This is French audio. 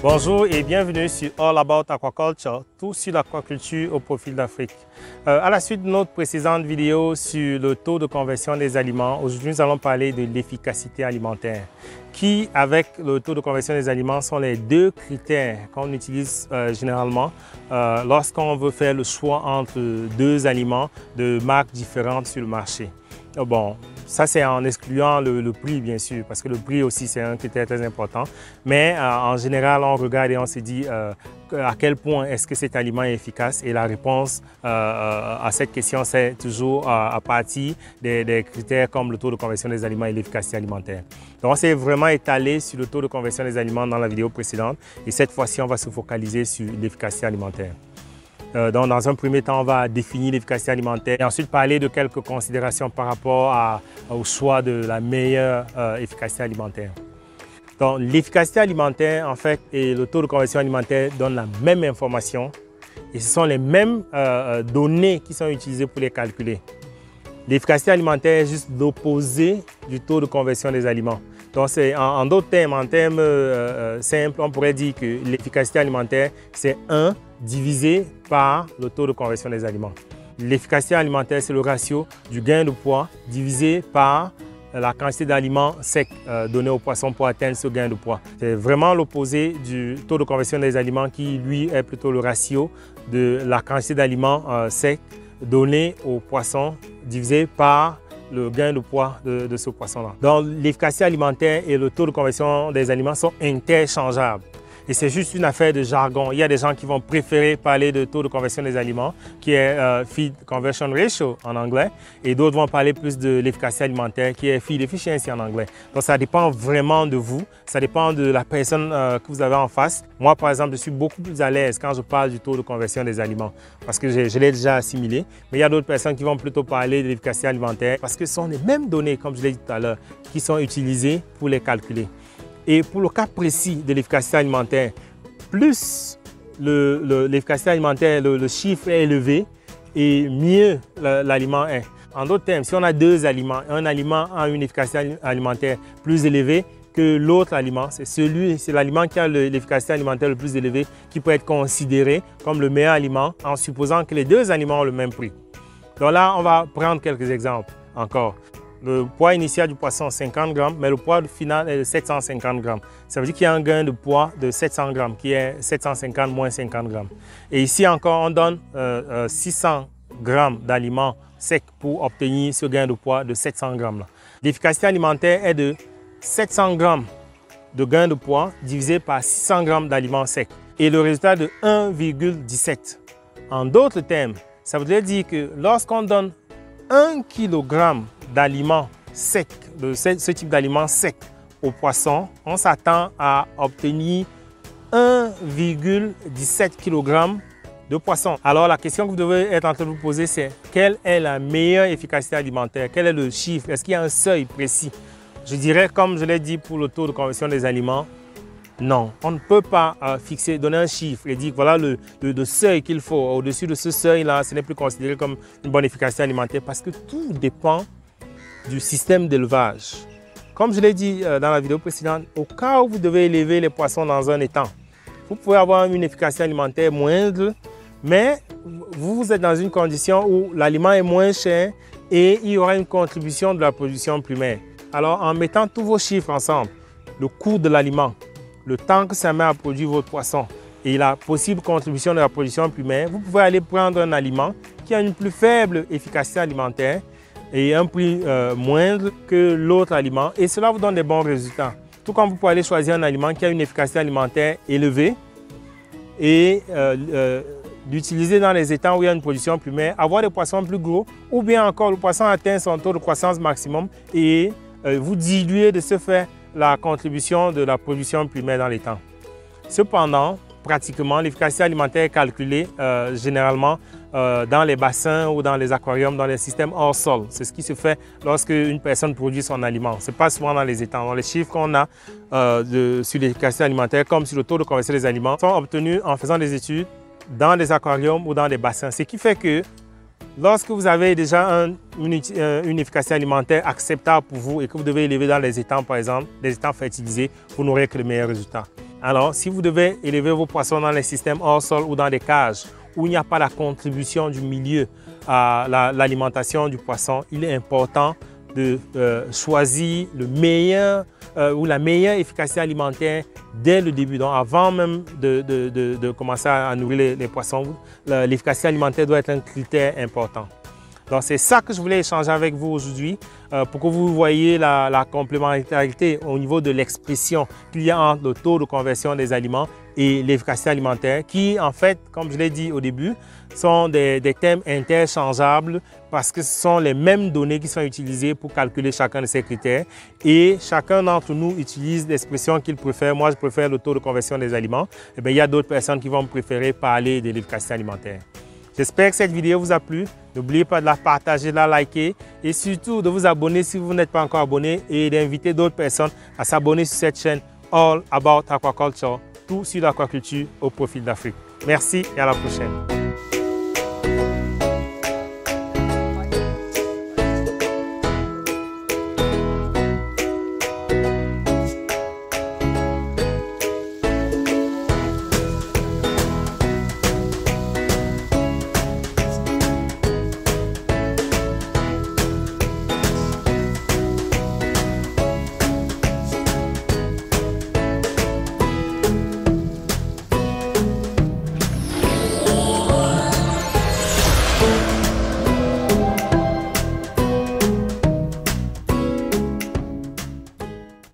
Bonjour et bienvenue sur All About Aquaculture, tout sur l'aquaculture au profil d'Afrique. À la suite de notre précédente vidéo sur le taux de conversion des aliments, aujourd'hui nous allons parler de l'efficacité alimentaire, qui avec le taux de conversion des aliments sont les deux critères qu'on utilise généralement lorsqu'on veut faire le choix entre deux aliments de marques différentes sur le marché. Bon, ça c'est en excluant le prix bien sûr, parce que le prix aussi c'est un critère très important. Mais en général, on regarde et on se dit à quel point est-ce que cet aliment est efficace, et la réponse à cette question c'est toujours à partir des critères comme le taux de conversion des aliments et l'efficacité alimentaire. Donc on s'est vraiment étalé sur le taux de conversion des aliments dans la vidéo précédente, et cette fois-ci on va se focaliser sur l'efficacité alimentaire. Donc, dans un premier temps, on va définir l'efficacité alimentaire et ensuite parler de quelques considérations par rapport au choix de la meilleure efficacité alimentaire. Donc, l'efficacité alimentaire, en fait, et le taux de conversion alimentaire donnent la même information et ce sont les mêmes données qui sont utilisées pour les calculer. L'efficacité alimentaire est juste l'opposé du taux de conversion des aliments. Donc, en d'autres termes, en termes simples, on pourrait dire que l'efficacité alimentaire, c'est 1 divisé par le taux de conversion des aliments. L'efficacité alimentaire, c'est le ratio du gain de poids divisé par la quantité d'aliments secs donnés aux poissons pour atteindre ce gain de poids. C'est vraiment l'opposé du taux de conversion des aliments qui, lui, est plutôt le ratio de la quantité d'aliments secs donnés aux poissons divisé par le gain de poids de ce poisson-là. Donc, l'efficacité alimentaire et le taux de conversion des aliments sont interchangeables. Et c'est juste une affaire de jargon. Il y a des gens qui vont préférer parler de taux de conversion des aliments, qui est Feed Conversion Ratio en anglais, et d'autres vont parler plus de l'efficacité alimentaire, qui est Feed Efficiency en anglais. Donc ça dépend vraiment de vous, ça dépend de la personne que vous avez en face. Moi, par exemple, je suis beaucoup plus à l'aise quand je parle du taux de conversion des aliments, parce que je l'ai déjà assimilé. Mais il y a d'autres personnes qui vont plutôt parler de l'efficacité alimentaire, parce que ce sont les mêmes données, comme je l'ai dit tout à l'heure, qui sont utilisées pour les calculer. Et pour le cas précis de l'efficacité alimentaire, plus l'efficacité alimentaire, le chiffre est élevé, et mieux l'aliment est. En d'autres termes, si on a deux aliments, un aliment a une efficacité alimentaire plus élevée que l'autre aliment, c'est l'aliment qui a l'efficacité alimentaire le plus élevée qui peut être considéré comme le meilleur aliment en supposant que les deux aliments ont le même prix. Donc là, on va prendre quelques exemples encore. Le poids initial du poisson, 50 grammes, mais le poids final est de 750 grammes. Ça veut dire qu'il y a un gain de poids de 700 grammes, qui est 750 moins 50 grammes. Et ici encore, on donne 600 grammes d'aliments secs pour obtenir ce gain de poids de 700 grammes. L'efficacité alimentaire est de 700 grammes de gain de poids divisé par 600 grammes d'aliments secs. Et le résultat de 1,17. En d'autres termes, ça voudrait dire que lorsqu'on donne 1 kg d'aliments secs, de ce type d'aliments secs aux poissons, on s'attend à obtenir 1,17 kg de poissons. Alors la question que vous devez être en train de vous poser, c'est quelle est la meilleure efficacité alimentaire? Quel est le chiffre? Est-ce qu'il y a un seuil précis? Je dirais, comme je l'ai dit pour le taux de conversion des aliments, non, on ne peut pas donner un chiffre et dire voilà le seuil qu'il faut. Au-dessus de ce seuil-là, ce n'est plus considéré comme une bonne efficacité alimentaire, parce que tout dépend du système d'élevage. Comme je l'ai dit dans la vidéo précédente, au cas où vous devez élever les poissons dans un étang, vous pouvez avoir une efficacité alimentaire moindre, mais vous êtes dans une condition où l'aliment est moins cher et il y aura une contribution de la production primaire. Alors en mettant tous vos chiffres ensemble, le coût de l'aliment, le temps que ça met à produire votre poisson et la possible contribution de la production primaire, vous pouvez aller prendre un aliment qui a une plus faible efficacité alimentaire et un prix moindre que l'autre aliment, et cela vous donne des bons résultats. Tout comme vous pouvez aller choisir un aliment qui a une efficacité alimentaire élevée et l'utiliser dans les étangs où il y a une production primaire, avoir des poissons plus gros, ou bien encore le poisson atteint son taux de croissance maximum et vous diluer de ce fait la contribution de la production primaire dans les temps. Cependant, pratiquement, l'efficacité alimentaire est calculée généralement dans les bassins ou dans les aquariums, dans les systèmes hors sol. C'est ce qui se fait lorsque une personne produit son aliment. Ce n'est pas souvent dans les étangs. Donc, les chiffres qu'on a sur l'efficacité alimentaire, comme sur le taux de conversion des aliments, sont obtenus en faisant des études dans des aquariums ou dans des bassins. Ce qui fait que Lorsque vous avez déjà une efficacité alimentaire acceptable pour vous et que vous devez élever dans les étangs, par exemple, des étangs fertilisés, vous n'aurez que le meilleur résultat. Alors, si vous devez élever vos poissons dans les systèmes hors sol ou dans des cages où il n'y a pas la contribution du milieu à l'alimentation du poisson, il est important de choisir le meilleur ou la meilleure efficacité alimentaire dès le début. Donc, avant même de commencer à nourrir les poissons, l'efficacité alimentaire doit être un critère important. Donc, c'est ça que je voulais échanger avec vous aujourd'hui pour que vous voyez la complémentarité au niveau de l'expression qu'il y a entre le taux de conversion des aliments et l'efficacité alimentaire qui, en fait, comme je l'ai dit au début, sont des thèmes interchangeables parce que ce sont les mêmes données qui sont utilisées pour calculer chacun de ces critères et chacun d'entre nous utilise l'expression qu'il préfère. Moi, je préfère le taux de conversion des aliments. Et bien, il y a d'autres personnes qui vont préférer parler de l'efficacité alimentaire. J'espère que cette vidéo vous a plu. N'oubliez pas de la partager, de la liker et surtout de vous abonner si vous n'êtes pas encore abonné et d'inviter d'autres personnes à s'abonner sur cette chaîne All About Aquaculture, tout sur l'aquaculture au profit de l'Afrique. Merci et à la prochaine.